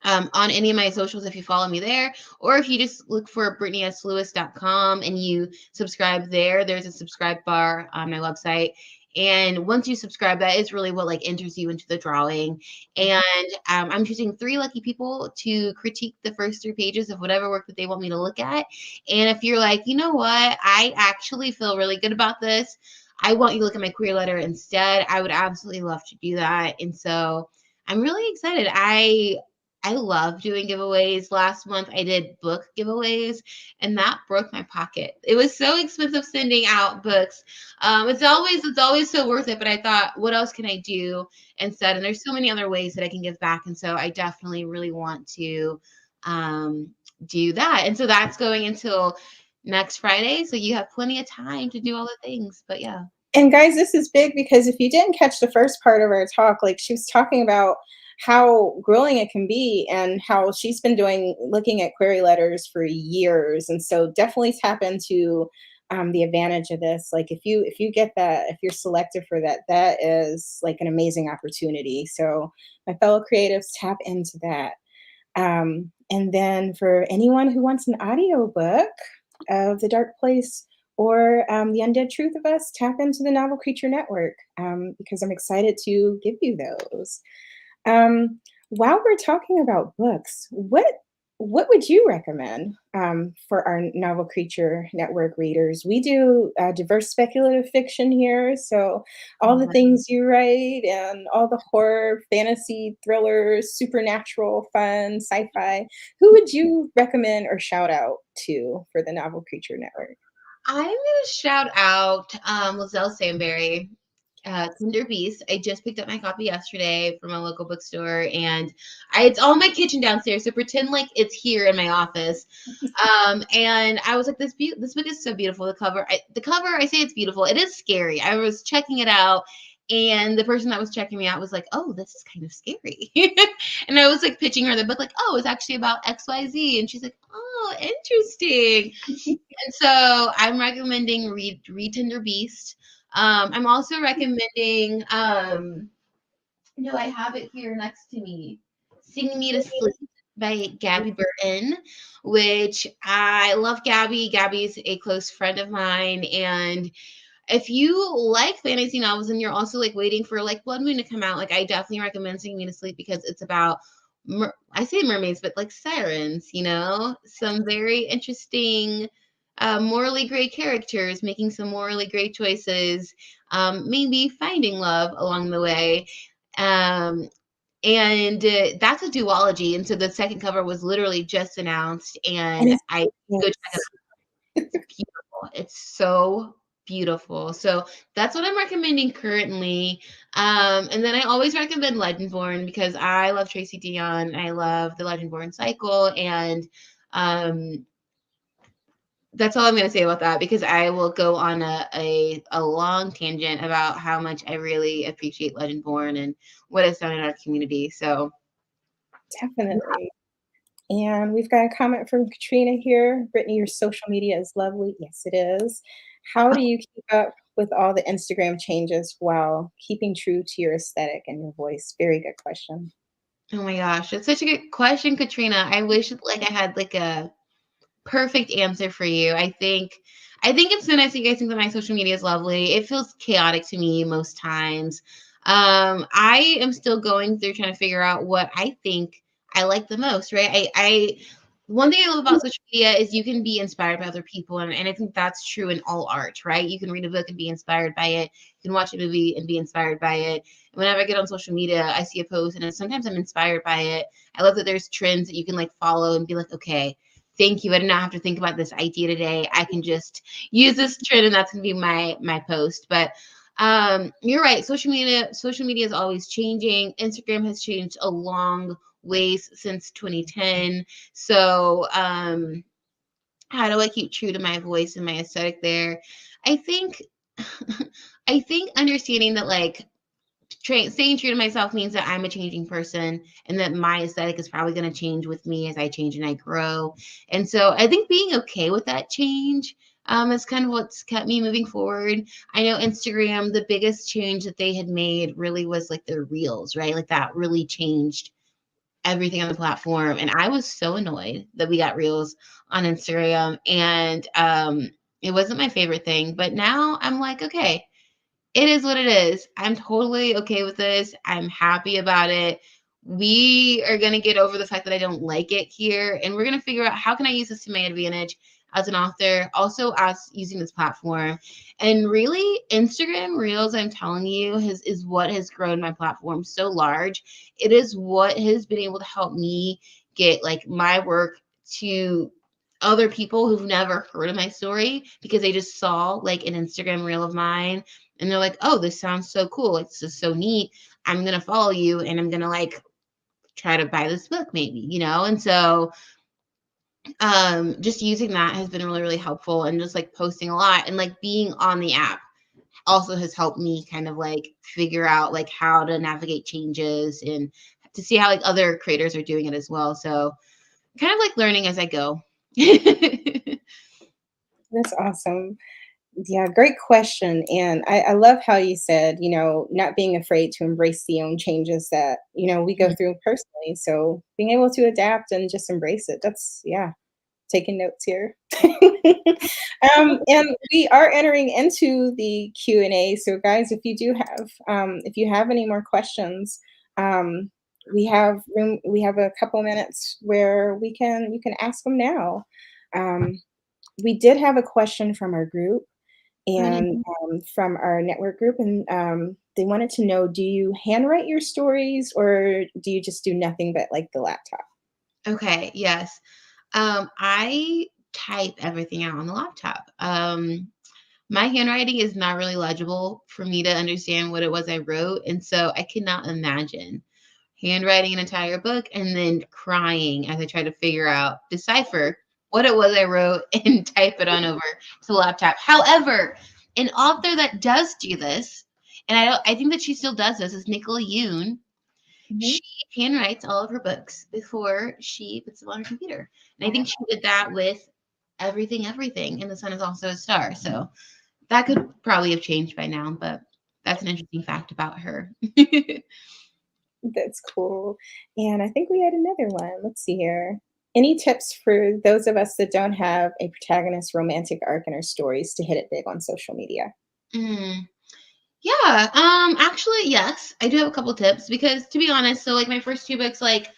on any of my socials if you follow me there, or if you just look for BritneySLewis.com and you subscribe there. There's a subscribe bar on my website. And once you subscribe, that is really what like enters you into the drawing. And I'm choosing 3 lucky people to critique the first 3 pages of whatever work that they want me to look at. And if you're like, you know what, I actually feel really good about this, I want you to look at my queer letter instead, I would absolutely love to do that. And so I'm really excited. I love doing giveaways. Last month I did book giveaways, and that broke my pocket. It was so expensive sending out books. It's always so worth it. But I thought, what else can I do instead? And there's so many other ways that I can give back. And so I definitely really want to do that. And so that's going until next Friday. So you have plenty of time to do all the things. But yeah. And guys, this is big because if you didn't catch the first part of our talk, like she was talking about how grueling it can be and how she's been looking at query letters for years. And so definitely tap into the advantage of this. Like if you get that, if you're selected for that, that is like an amazing opportunity. So my fellow creatives, tap into that. And then for anyone who wants an audiobook of The Dark Place or The Undead Truth of Us, tap into the Novel Creature Network because I'm excited to give you those. While we're talking about books, what would you recommend for our Novel Creature Network readers? We do diverse speculative fiction here, so all the things you write and all the horror, fantasy, thrillers, supernatural, fun, sci-fi. Who would you recommend or shout out to for the Novel Creature Network? I'm gonna shout out Lizelle Samberry, Tender Beast. I just picked up my copy yesterday from a local bookstore, and it's all in my kitchen downstairs. So pretend like it's here in my office. And I was like, this book is so beautiful. The cover, I say it's beautiful. It is scary. I was checking it out, and the person that was checking me out was like, "Oh, this is kind of scary." And I was like pitching her the book, like, "Oh, it's actually about X, Y, Z," and she's like, "Oh, interesting." And so I'm recommending read Tender Beast. I'm also recommending no, I have it here next to me. Sing Me to Sleep by Gabby Burton, which I love Gabby. Gabby's a close friend of mine. And if you like fantasy novels and you're also like waiting for like Blood Moon to come out, like I definitely recommend Sing Me to Sleep because it's about I say mermaids, but like sirens, some very interesting, morally great characters making some morally great choices, maybe finding love along the way. Um, and that's a duology. And so the second cover was literally just announced, And and it's I go check it. It's beautiful. It's so beautiful. So that's what I'm recommending currently. And then I always recommend Legendborn because I love Tracy Dion. I love the Legendborn cycle. And that's all I'm going to say about that because I will go on a long tangent about how much I really appreciate Legendborn and what it's done in our community. So definitely. And we've got a comment from Katrina here. Brittany, your social media is lovely. Yes, it is. How do you keep up with all the Instagram changes while keeping true to your aesthetic and your voice? Very good question. oh my gosh, that's such a good question, Katrina. I wish like I had like a perfect answer for you. I think it's so nice that you guys think that my social media is lovely. It feels chaotic to me most times. I am still going through trying to figure out what I think I like the most, right? I one thing I love about social media is you can be inspired by other people, and I think that's true in all art, right? You can read a book and be inspired by it. You can watch a movie and be inspired by it. And whenever I get on social media, I see a post and sometimes I'm inspired by it. I love that there's trends that you can like follow and be like, okay, thank you. I did not have to think about this idea today. I can just use this trend and that's gonna be my post. But you're right. Social media is always changing. Instagram has changed a long ways since 2010. So how do I keep true to my voice and my aesthetic there? I think I think understanding that like staying true to myself means that I'm a changing person and that my aesthetic is probably going to change with me as I change and I grow. And so I think being okay with that change is kind of what's kept me moving forward. I know Instagram, the biggest change that they had made really was like their reels, right? Like that really changed everything on the platform. And I was so annoyed that we got reels on Instagram. And it wasn't my favorite thing. But now I'm like, okay, it is what it is. I'm totally okay with this. I'm happy about it. We are going to get over the fact that I don't like it here. And we're going to figure out how can I use this to my advantage as an author, also as using this platform. And really, Instagram Reels, I'm telling you, is what has grown my platform so large. It is what has been able to help me get like my work to other people who've never heard of my story because they just saw like an Instagram reel of mine and they're like, oh, this sounds so cool. Like, this is so neat. I'm going to follow you and I'm going to like try to buy this book maybe. And so just using that has been really, really helpful, and just like posting a lot and like being on the app also has helped me kind of like figure out like how to navigate changes and to see how like other creators are doing it as well. So kind of like learning as I go. That's awesome. Yeah, great question. And I love how you said, not being afraid to embrace the own changes that, we go through personally. So being able to adapt and just embrace it. That's, yeah, taking notes here. And we are entering into the Q&A. So guys, if you have any more questions, we have room, we have a couple minutes where you can ask them now. Um, we did have a question from our group and from our network group, and they wanted to know: do you handwrite your stories, or do you just do nothing but like the laptop? Okay, yes. I type everything out on the laptop. My handwriting is not really legible for me to understand what it was I wrote, and so I cannot imagine handwriting an entire book and then crying as I try to decipher what it was I wrote and type it on over to the laptop. However, an author that does do this, and I think that she still does this, is Nicola Yoon. Mhm. She handwrites all of her books before she puts them on her computer. And I think she did that with everything. And the sun is also a star. So that could probably have changed by now, but that's an interesting fact about her. That's cool. And I think we had another one. Let's see here. Any tips for those of us that don't have a protagonist romantic arc in our stories to hit it big on social media? Mm. Yeah, actually, yes, I do have a couple tips because to be honest, so like my first two books, like,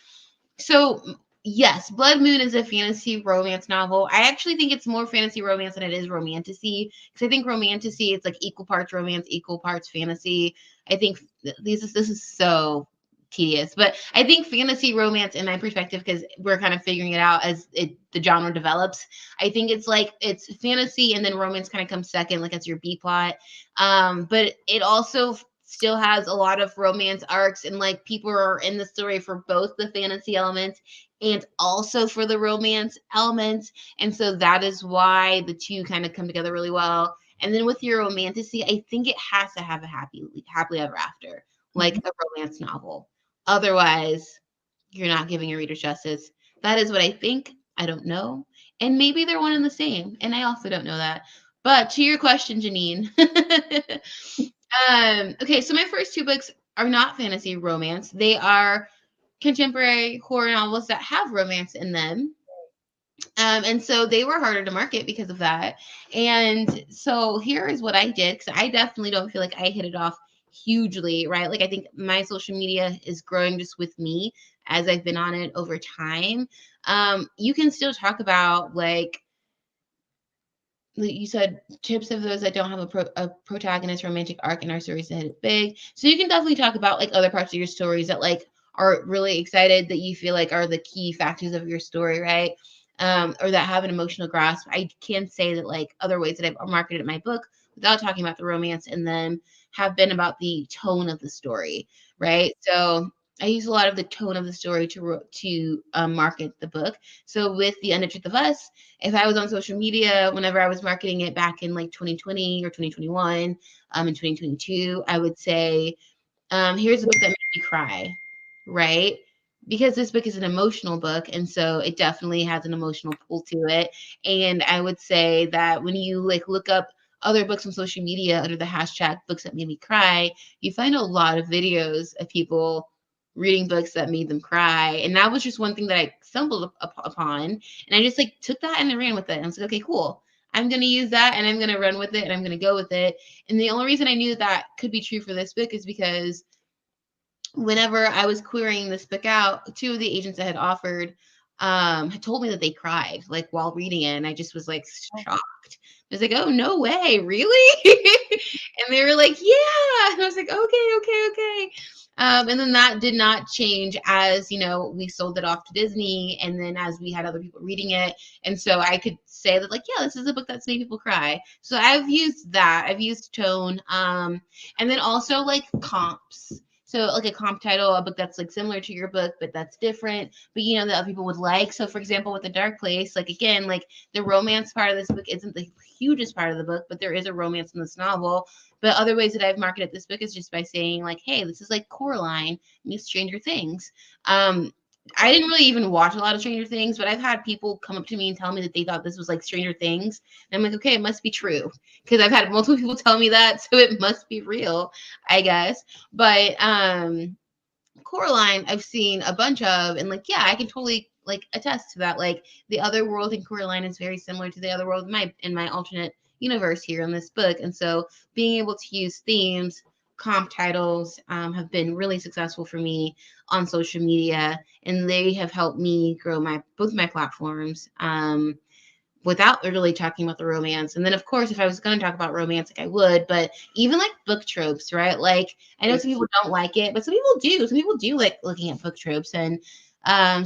so yes, Blood Moon is a fantasy romance novel. I actually think it's more fantasy romance than it is romantasy because I think romantasy it's like equal parts romance, equal parts fantasy. I think this is so tedious, but I think fantasy romance, in my perspective, because we're kind of figuring it out as the genre develops. I think it's like it's fantasy and then romance kind of comes second, like as your B plot. But it also still has a lot of romance arcs and like people are in the story for both the fantasy elements and also for the romance elements. And so that is why the two kind of come together really well. And then with your romantasy, I think it has to have a happily ever after, like Mhm. a romance novel. Otherwise, you're not giving your readers justice. That is what I think. I don't know. And maybe they're one and the same. And I also don't know that. But to your question, Janine. Okay, so my first two books are not fantasy romance. They are contemporary horror novels that have romance in them. And so they were harder to market because of that. And so here is what I did because I definitely don't feel like I hit it off hugely, right? Like I think my social media is growing just with me as I've been on it over time. You can still talk about like you said, tips of those that don't have a protagonist romantic arc in our stories that hit it big. So you can definitely talk about like other parts of your stories that like are really excited that you feel like are the key factors of your story, right? Or that have an emotional grasp. I can say that like other ways that I've marketed my book without talking about the romance in them have been about the tone of the story, right? So I use a lot of the tone of the story to market the book. So with the Undead Truth of Us, if I was on social media, whenever I was marketing it back in like 2020 or 2021, in 2022, I would say, here's a book that made me cry, right? Because this book is an emotional book, and so it definitely has an emotional pull to it. And I would say that when you like look up other books on social media under the hashtag books that made me cry, you find a lot of videos of people reading books that made them cry. And that was just one thing that I stumbled upon. And I just like took that and I ran with it. And I was like, okay, cool. I'm going to use that and I'm going to run with it and I'm going to go with it. And the only reason I knew that could be true for this book is because whenever I was querying this book out, two of the agents that had offered had told me that they cried like while reading it. And I just was like shocked. I was like, oh, no way, really? And they were like, yeah. And I was like, okay. And then that did not change as, we sold it off to Disney. And then as we had other people reading it. And so I could say that, like, yeah, this is a book that's made people cry. So I've used that. I've used tone. And then also like comps. So like a comp title, a book that's like similar to your book, but that's different, but you know, that other people would like. So for example, with The Dark Place, like again, like the romance part of this book isn't the hugest part of the book, but there is a romance in this novel. But other ways that I've marketed this book is just by saying like, hey, this is like Coraline meets Stranger Things. I didn't really even watch a lot of Stranger Things, but I've had people come up to me and tell me that they thought this was like Stranger Things. And I'm like, okay, it must be true because I've had multiple people tell me that, so it must be real, I guess. But Coraline, I've seen a bunch of, and like, yeah, I can totally like attest to that. Like the other world in Coraline is very similar to the other world in my alternate universe here in this book, and so being able to use themes, comp titles, have been really successful for me on social media, and they have helped me grow my both my platforms. Without really talking about the romance. And then, of course, if I was going to talk about romance, like I would, but even like book tropes, right? Like, I know some people don't like it, but some people do. Some people do like looking at book tropes. And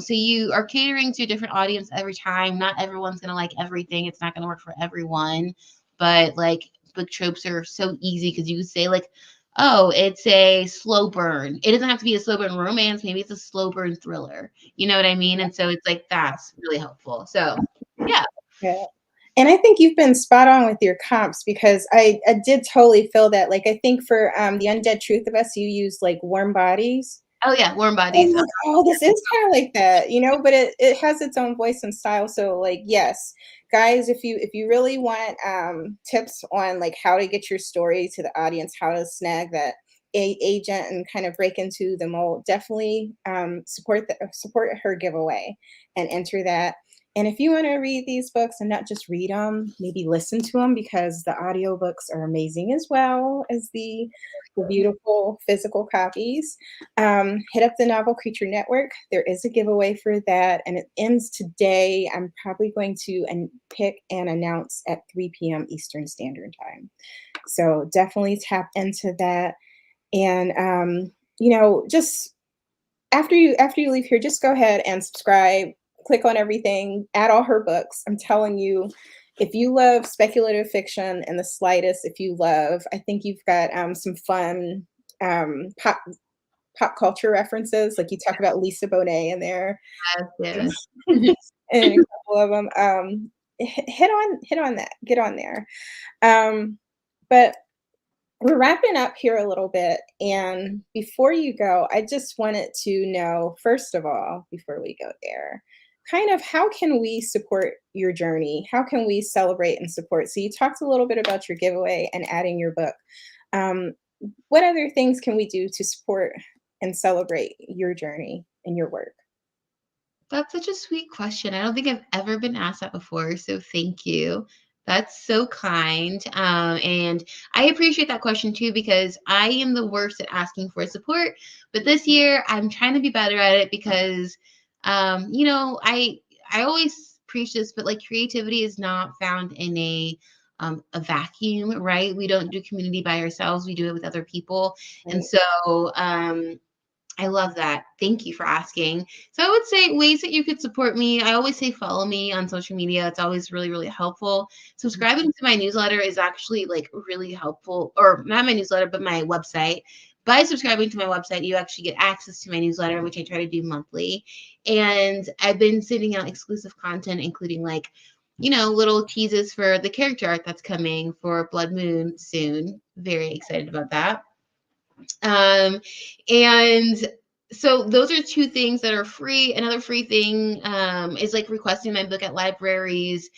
so you are catering to a different audience every time. Not everyone's going to like everything. It's not going to work for everyone. But like book tropes are so easy because you say, like, oh, it's a slow burn. It doesn't have to be a slow burn romance. Maybe it's a slow burn thriller. You know what I mean? And so it's like, that's really helpful. So, yeah. Yeah. And I think you've been spot on with your comps because I did totally feel that. Like, I think for the Undead Truth of Us, you used like warm bodies. Oh yeah, warm I'm bodies. like, oh, this is kind of like that, you know, but it has its own voice and style. So like, yes, guys, if you really want tips on like how to get your story to the audience, how to snag that agent and kind of break into the mold, definitely support her giveaway and enter that. And if you want to read these books and not just read them, maybe listen to them because the audiobooks are amazing as well as the beautiful physical copies. Hit up the Novel Creature Network. There is a giveaway for that, and it ends today. I'm probably going to pick and announce at 3 p.m. Eastern Standard Time. So definitely tap into that. And just after you leave here, just go ahead and subscribe, click on everything, add all her books. I'm telling you, if you love speculative fiction in the slightest, if you love, I think you've got some fun pop culture references. Like you talk about Lisa Bonet in there, Yes, and yes. a couple of them. Hit on that. Get on there. But we're wrapping up here a little bit, and before you go, I just wanted to know, first of all, before we go there, kind of how can we support your journey? How can we celebrate and support? So you talked a little bit about your giveaway and adding your book. Um, what other things can we do to support and celebrate your journey and your work? That's such a sweet question. I don't think I've ever been asked that before, so thank you. That's so kind. And I appreciate that question too because I am the worst at asking for support. But this year, I'm trying to be better at it because, I always preach this, but like creativity is not found in a vacuum, right? We don't do community by ourselves. We do it with other people, and Right. so I love that. Thank you for asking. So I would say ways that you could support me. I always say follow me on social media. It's always really, really helpful. Subscribing to my newsletter is actually like really helpful, or not my newsletter, but my website. By subscribing to my website, you actually get access to my newsletter, which I try to do monthly. And I've been sending out exclusive content, including like, little teases for the character art that's coming for Blood Moon soon. Very excited about that. Um, and so those are two things that are free. Another free thing is like requesting my book at libraries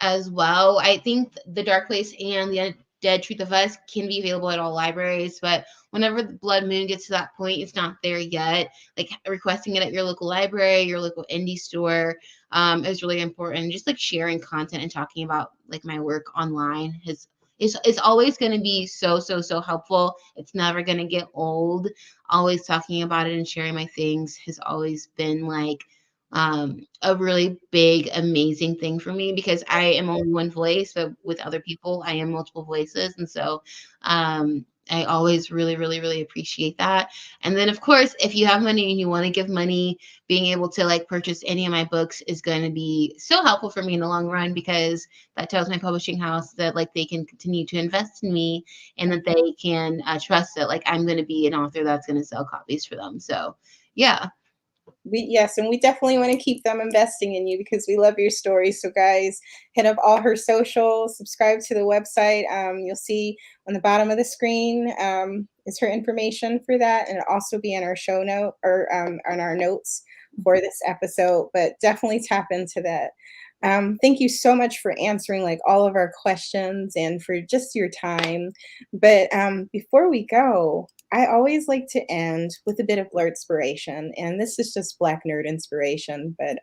as well. I think The Dark Place and The Undead Truth of Us can be available at all libraries, but whenever the Blood Moon gets to that point, it's not there yet. Like requesting it at your local library, your local indie store, is really important. Just like sharing content and talking about like my work online is always going to be so so so helpful. It's never going to get old. Always talking about it and sharing my things has always been like a really big, amazing thing for me because I am only one voice, but with other people, I am multiple voices. And so I always really, really, really appreciate that. And then, of course, if you have money and you want to give money, being able to like purchase any of my books is going to be so helpful for me in the long run, because that tells my publishing house that like they can continue to invest in me, and that they can trust that like I'm going to be an author that's going to sell copies for them. So, yeah. Yes, and we definitely want to keep them investing in you because we love your story. So, guys, hit up all her socials, subscribe to the website. You'll see on the bottom of the screen is her information for that, and it'll also be in our show note or on our notes for this episode. But definitely tap into that. Thank you so much for answering like all of our questions and for just your time. But before we go, I always like to end with a bit of blur inspiration, and this is just Black nerd inspiration, but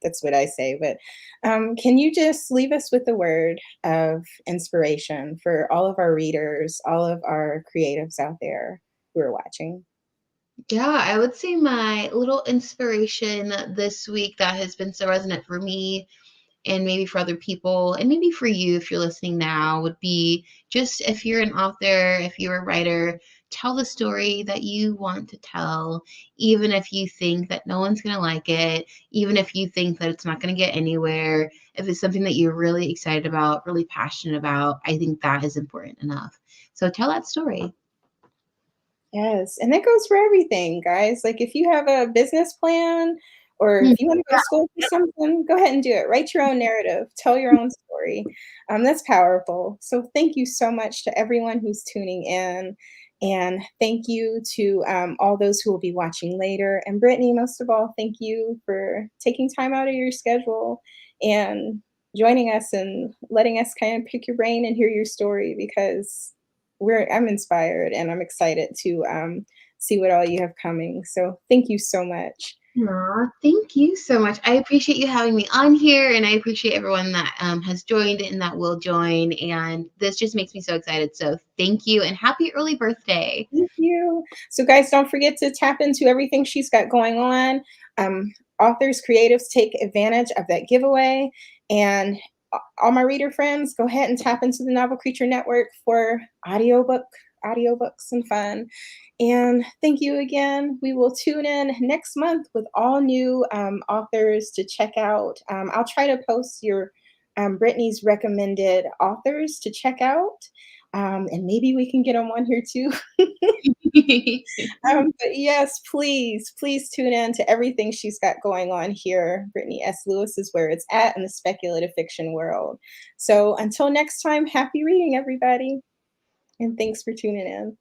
that's what I say. But can you just leave us with a word of inspiration for all of our readers, all of our creatives out there who are watching? Yeah, I would say my little inspiration this week that has been so resonant for me, and maybe for other people, and maybe for you if you're listening now, would be just, if you're an author, if you're a writer, tell the story that you want to tell, even if you think that no one's going to like it, even if you think that it's not going to get anywhere. If it's something that you're really excited about, really passionate about, I think that is important enough. So tell that story. Yes, and that goes for everything, guys. Like if you have a business plan or Hmm. if you want to go to school for something, go ahead and do it. Write your own narrative, tell your own story. That's powerful. So thank you so much to everyone who's tuning in. And thank you to all those who will be watching later. And Brittany, most of all, thank you for taking time out of your schedule and joining us and letting us kind of pick your brain and hear your story because I'm inspired and I'm excited to see what all you have coming. So thank you so much. Aw, thank you so much. I appreciate you having me on here, and I appreciate everyone that has joined and that will join. And this just makes me so excited. So thank you, and happy early birthday. Thank you. So guys, don't forget to tap into everything she's got going on. Authors, creatives, take advantage of that giveaway. And all my reader friends, go ahead and tap into the Novel Creature Network for audiobooks and fun. And thank you again. We will tune in next month with all new authors to check out. I'll try to post your Brittany's recommended authors to check out. And maybe we can get them on here too. But yes, please tune in to everything she's got going on here. Brittany S. Lewis is where it's at in the speculative fiction world. So until next time, happy reading, everybody. And thanks for tuning in.